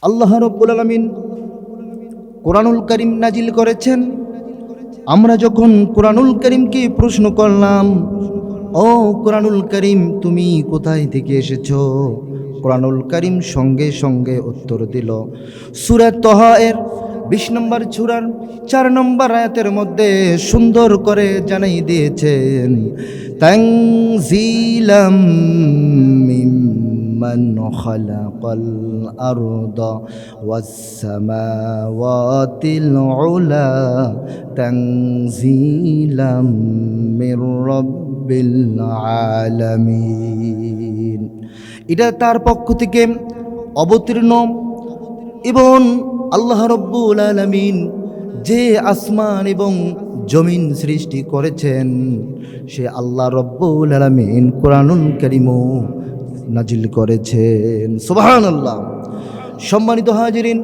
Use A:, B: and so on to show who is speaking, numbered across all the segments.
A: আল্লাহ রাব্বুল আলামিন কোরআনুল কারীম নাজিল করেছেন। আমরা যখন কোরআনুল কারীমকে প্রশ্ন করলাম, ও কোরআনুল কারীম তুমি কোথায় থেকে এসেছো, কোরআনুল কারীম সঙ্গে সঙ্গে উত্তর দিল। সূরা তাহা এর ২০ নম্বর সূরার ৪ নম্বর আয়াতের মধ্যে সুন্দর করে জানাই দিয়েছেন, তানজিলাম মিম্মান খালাকাল আরদা ওয়াস সামাওয়াতিল উলা তানজিলাম মির রাব্বিল আলামিন। এটা তার পক্ষ থেকে অবতীর্ণ এবং আল্লাহ রাব্বুল আলামিন যে আসমান এবং জমিন সৃষ্টি করেছেন সে আল্লাহ রাব্বুল আলামিন কোরআনুল কারীমও নাজিল করেছেন। সুবহানাল্লাহ। সম্মানিত হাজিরিন,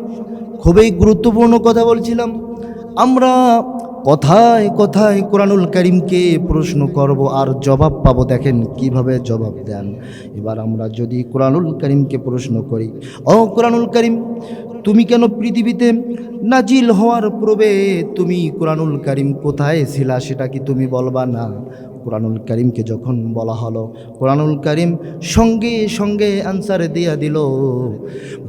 A: খুবই গুরুত্বপূর্ণ কথা বলছিলাম। আমরা কথায় কথায় কোরআনুল কারীমকে প্রশ্ন করব আর জবাব পাবো। দেখেন কিভাবে জবাব দেন। এবার আমরা যদি কোরআনুল কারীমকে প্রশ্ন করি, ও কোরআনুল কারীম তুমি কেন পৃথিবীতে নাজিল হওয়ার পূর্বে তুমি কোরআনুল কারীম কোথায় ছিলা, সেটা কি তুমি বলবা না? কোরআনুল কারীমকে যখন বলা হলো, কোরআনুল কারীম সঙ্গে সঙ্গে আনসার দিয়া দিল,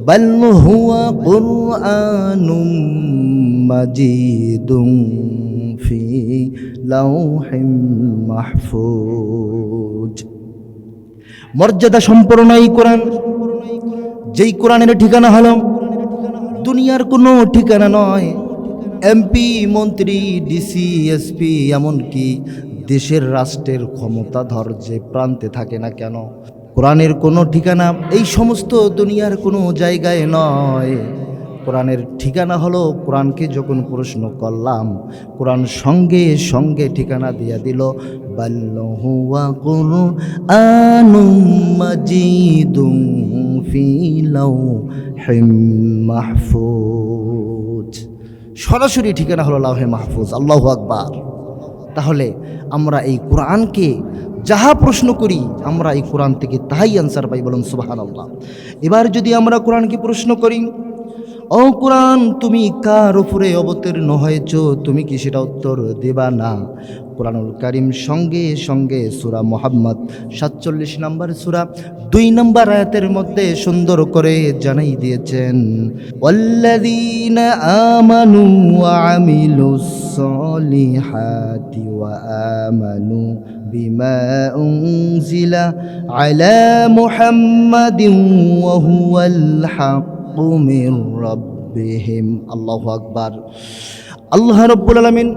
A: বাল হুয়া কুরআনুম মাজিদুম ফি লাউহিম মাহফুজ। মর্যাদা সম্পন্ন এই কোরআন, যেই কোরআনের ঠিকানা হলো দুনিয়ার কোনো ঠিকানা নয়। এমপি, মন্ত্রী, ডিসি, এসপি, এমনকি দেশের রাষ্ট্রের ক্ষমতাধর যে প্রান্তে থাকে না কেন, কোরআনের কোনো ঠিকানা এই সমস্ত দুনিয়ার কোনো জায়গায় নয়। কোরআনের ঠিকানা হলো, কোরআনকে যখন প্রশ্ন করলাম কোরআন সঙ্গে সঙ্গে ঠিকানা দিয়ে দিল, বাল হুয়া কুরআনুম মাজিদুম ফি লাউহিম মাহফুজ। সরাসরি ঠিকানা হলো লাউহে মাহফুজ। আল্লাহু আকবার। তাহলে আমরা এই কোরআনকে যাহা প্রশ্ন করি আমরা এই কোরআন থেকে তাহাই আনসার পাই। বলুন সুবহানাল্লাহ। এবার যদি আমরা কোরআনকে প্রশ্ন করি, ও কোরআন তুমি কার উপরে অবতীর্ণ হয়েছ, তুমি কি সেটা উত্তর দেবা না? কোরআনুল কারীম সঙ্গে সঙ্গে সূরা মুহাম্মদ ৪৭ নম্বর সূরা ২ নম্বর আয়াতের মধ্যে সুন্দর করে জানাই দিয়েছেন, ওয়াল্লাযীনা আমানু ওয়া আমিলুস সলিহাতি ওয়া আমানু বিমা উনজিলা আলা মুহাম্মাদিন ওয়া হুয়াল হক মির রাব্বিহিম। আল্লাহু আকবার। আল্লাহ রাব্বুল আলামিন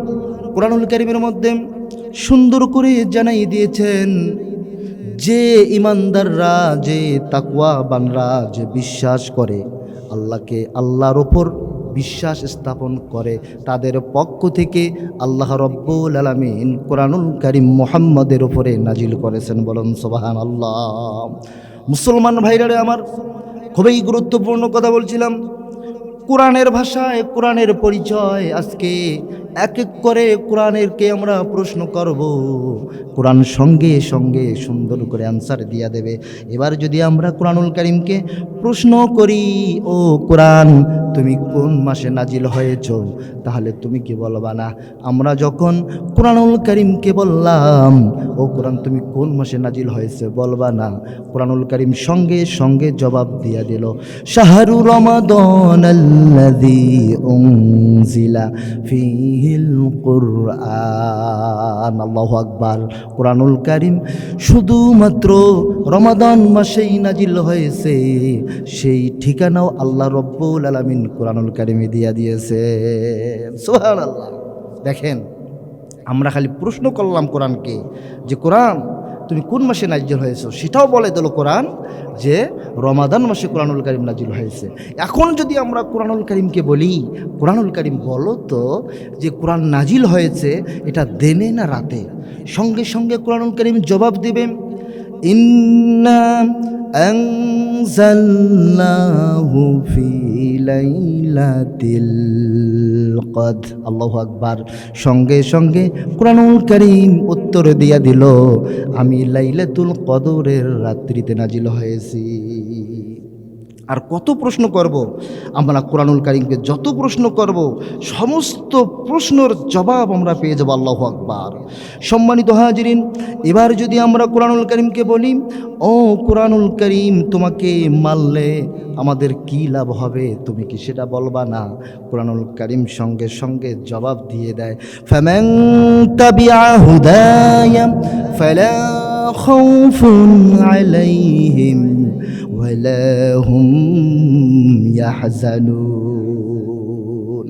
A: কোরআনুল কারীমের মধ্যে সুন্দর করে জানাই দিয়েছেন, যে ইমানদাররা, যে তাকওয়াবানরা, যে বিশ্বাস করে আল্লাহকে, আল্লাহর ওপর বিশ্বাস স্থাপন করে, তাদের পক্ষ থেকে আল্লাহ রাব্বুল আলামিন কোরআনুল কারীম মুহাম্মাদের উপরে নাজিল করেছেন। বলুন সুবহানাল্লাহ। মুসলমান ভাইরা আমার, খুবই গুরুত্বপূর্ণ কথা বলছিলাম। কোরআনের ভাষায় কোরআনের পরিচয়। আজকে এক এক করে কোরআনেরকে আমরা প্রশ্ন করব, কোরআন সঙ্গে সঙ্গে সুন্দর করে আনসার দিয়া দেবে। এবার যদি আমরা কোরআনুল কারীমকে প্রশ্ন করি, ও কোরআন তুমি কোন মাসে নাজিল হয়েছ, তাহলে তুমি কি বলবা না? আমরা যখন কোরআনুল কারীমকে বললাম, ও কোরআন তুমি কোন মাসে নাজিল হয়েছে, বলবা না? কোরআনুল কারীম সঙ্গে সঙ্গে জবাব দিয়া দিল, শাহরু রমাদানাল্লাযী উনজিলা ফীহিল কুরআন। আল্লাহু আকবার। কোরআনুল কারীম শুধুমাত্র রমাদান মাসেই নাজিল হয়েছে, সেই ঠিকানাও আল্লাহ রাব্বুল আলামিন কোরআনুল কারীমে দিয়া দিয়েছে। সুবহানাল্লাহ। দেখেন, আমরা খালি প্রশ্ন করলাম কোরআনকে যে কোরআন তুমি কোন মাসে নাজিল হয়েছ, সেটাও বলে দিল কোরআন যে রমাদান মাসে কোরআনুল কারীম নাজিল হয়েছে। এখন যদি আমরা কোরআনুল কারীমকে বলি, কোরআনুল কারীম বলো তো যে কোরআন নাজিল হয়েছে এটা দিনে না রাতে? সঙ্গে সঙ্গে কোরআনুল কারীম জবাব দেবে, ইন্না আনজালনাহু ফি লাইলাতিল কদর। আল্লাহু আকবার। সঙ্গে সঙ্গে কোরআনুল কারীম উত্তর দিয়া দিল, আমি লাইলাতুল কদরের রাত্রিতে নাজিল হয়েছি। আর কত প্রশ্ন করব, আমরা কোরআনুল কারীমকে যত প্রশ্ন করব সমস্ত প্রশ্নের জবাব আমরা পেয়ে যাব। আল্লাহু আকবার। সম্মানিত হাজিরিন, এবার যদি আমরা কোরআনুল কারীমকে বলি, ও কোরআনুল কারীম, তোমাকে মানলে আমাদের কি লাভ হবে, তুমি কি সেটা বলবা না? কোরআনুল কারীম সঙ্গে সঙ্গে জবাব দিয়ে দেয়, ফামান তাবিআ হুদায়া ফালা খাউফুন আলাইহিম ওয়ালা হুম ইয়াহজানুন।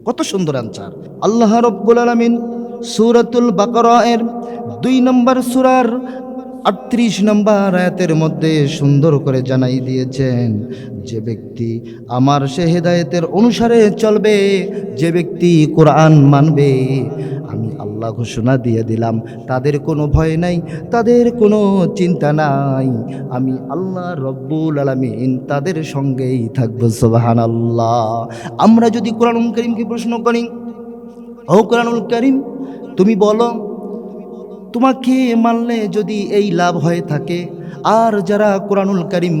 A: কত সুন্দর আনসার। আল্লাহ রাব্বুল আলামিন সূরাতুল বাকারা এর 2 নম্বর সূরার 38 নম্বর আয়াতের মধ্যে সুন্দর করে জানাই দিয়েছেন, যে ব্যক্তি আমার সে হেদায়েতের অনুসারে চলবে, যে ব্যক্তি কোরআন মানবে, আমি আল্লাহ ঘোষণা দিয়ে দিলাম তাদের কোনো ভয় নাই, তাদের কোনো চিন্তা নাই, আমি আল্লাহ রব্বুল আলামিন তাদের সঙ্গেই থাকবো। সুবহানাল্লাহ। আমরা যদি কোরআনুল কারীমকে প্রশ্ন করি, ও কোরআনুল কারীম, তুমি বলো তোমাকে মানলে যদি এই লাভ হয়ে থাকে, আর যারা কোরআনুল কারীম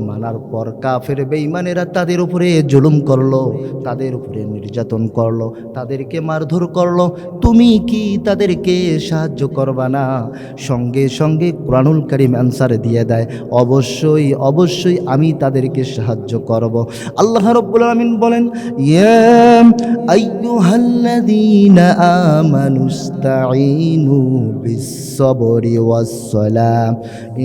A: মানার পর কাফের বেঈমানেরা তাদের উপরে জুলুম করলো, তাদের উপরে নির্যাতন করলো, তাদেরকে মারধর করলো, তুমি কি তাদেরকে সাহায্য করবা না? সঙ্গে সঙ্গে কোরআনুল কারীম অ্যান্সার দিয়ে দেয়, অবশ্যই অবশ্যই আমি তাদেরকে সাহায্য করব। আল্লাহ রাব্বুল আলামিন বলেন, ইয়া আইয়ুহাল্লাযীনা আমানুস্তাঈনু বিস-সাবরি ওয়াস-সালাহ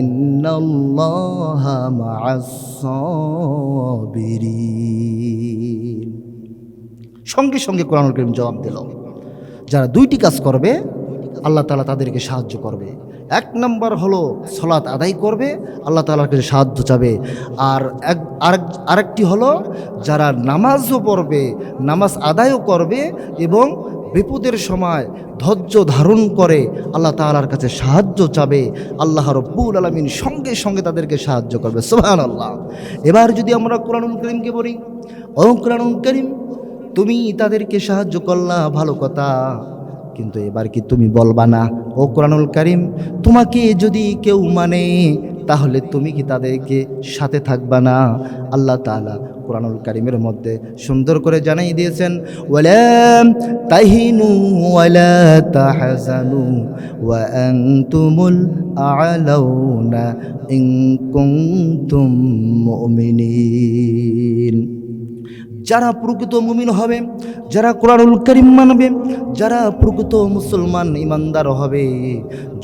A: ইন্নাল্লাহা মা'আস-সাবিরিন। সঙ্গে সঙ্গে কোরআনুল কারীম জবাব দিল, যারা 2টি কাজ করবে আল্লাহ তাআলা তাদেরকে সাহায্য করবে। 1 নম্বর হলো সালাত আদায় করবে, আল্লাহ তাআলার কাছে সাহায্য চাবে। আর আরেকটি হলো যারা নামাজও পড়বে, নামাজ আদায়ও করবে এবং বিপদের সময় ধৈর্য ধারণ করে আল্লাহ তাআলার কাছে সাহায্য চাবে, আল্লাহ রাব্বুল আলামিন সঙ্গে সঙ্গে তাদেরকে সাহায্য করবে। সুবহানাল্লাহ। এবার যদি আমরা কোরআনুল কারীমকে বলি, ও কোরআনুল কারীম, তুমি তাদেরকে সাহায্য করলা, ভালো কথা, কিন্তু এবার কি তুমি বলবা না, ও কোরআনুল কারীম, তোমাকে যদি কেউ মানে তাহলে তুমি কি তাদেরকে সাথে থাকবা না? আল্লাহ তাআলা কোরআনুল কারীমের মধ্যে সুন্দর করে জানাই দিয়েছেন, ওয়ালা তাহিনু ওয়ালা তাহজানু ওয়া আনতুমুল আ'লাউনা ইন কুনতুম মুমিনিন। যারা প্রকৃত মুমিন হবে, যারা কোরআনুল কারীম মানবে, যারা প্রকৃত মুসলমান ইমানদার হবে,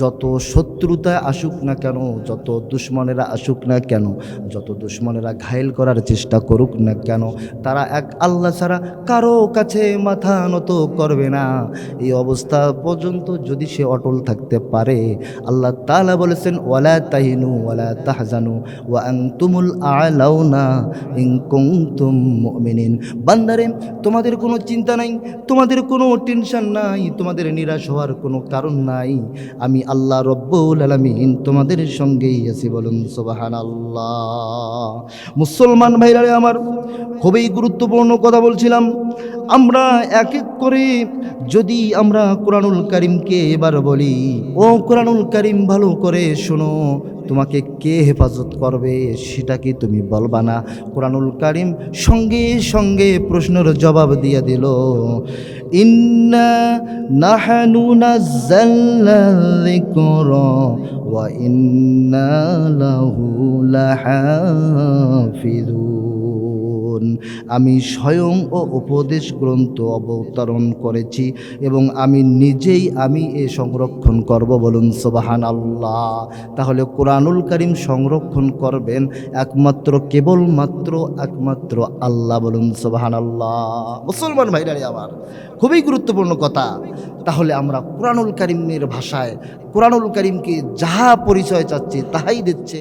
A: যত শত্রুতা আসুক না কেন, যত দুশ্মনেরা আসুক না কেন, যত দুশ্মনেরা ঘায়েল করার চেষ্টা করুক না কেন, তারা এক আল্লাহ ছাড়া কারো কাছে মাথা নত করবে না। এই অবস্থা পর্যন্ত যদি সে অটল থাকতে পারে, আল্লাহ তাআলা বলেছেন, ওয়ালা তাহিনু ওয়ালা তাহজানু ওয়া আনতুমুল আ'লাউনা ইন কুনতুম মুমিনিন। বান্দারে, তোমাদের কোনো চিন্তা নাই, তোমাদের কোনো টেনশন নাই, তোমাদের নিরাশ হওয়ার কোনো কারণ নাই, আমি আল্লাহ রব্বুল আলামিন তোমাদের সঙ্গেই আছি। বলুন সুবহানাল্লাহ। মুসলমান ভাইরা আমার, খুবই গুরুত্বপূর্ণ কথা বলছিলাম। আমরা এক এক করে যদি আমরা কোরআনুল কারীমকে এবার বলি, ও কোরআনুল কারীম, ভালো করে শোনো, তোমাকে কে হেফাজত করবে সেটা কি তুমি বলবা না? কোরআনুল কারীম সঙ্গে সঙ্গে প্রশ্নের জবাব দিয়ে দিল, ইন্না নাহনু নাযালনা যিকরা ওয়া ইন্না লাহু লাহাফিজুন। আমি স্বয়ং ও উপদেশ গ্রন্থ অবতরণ করেছি এবং আমি নিজেই এ সংরক্ষণ করব। বলুন সুবহানাল্লাহ। তাহলে কোরআনুল কারীম সংরক্ষণ করবেন একমাত্র আল্লাহ। বলুন সুবহানাল্লাহ। মুসলমান ভাইরা আমার, খুবই গুরুত্বপূর্ণ কথা। তাহলে আমরা কোরআনুল কারীমের ভাষায় কোরআনুল কারীমকে যাহা পরিচয় চাচ্ছি তাহাই দিচ্ছে।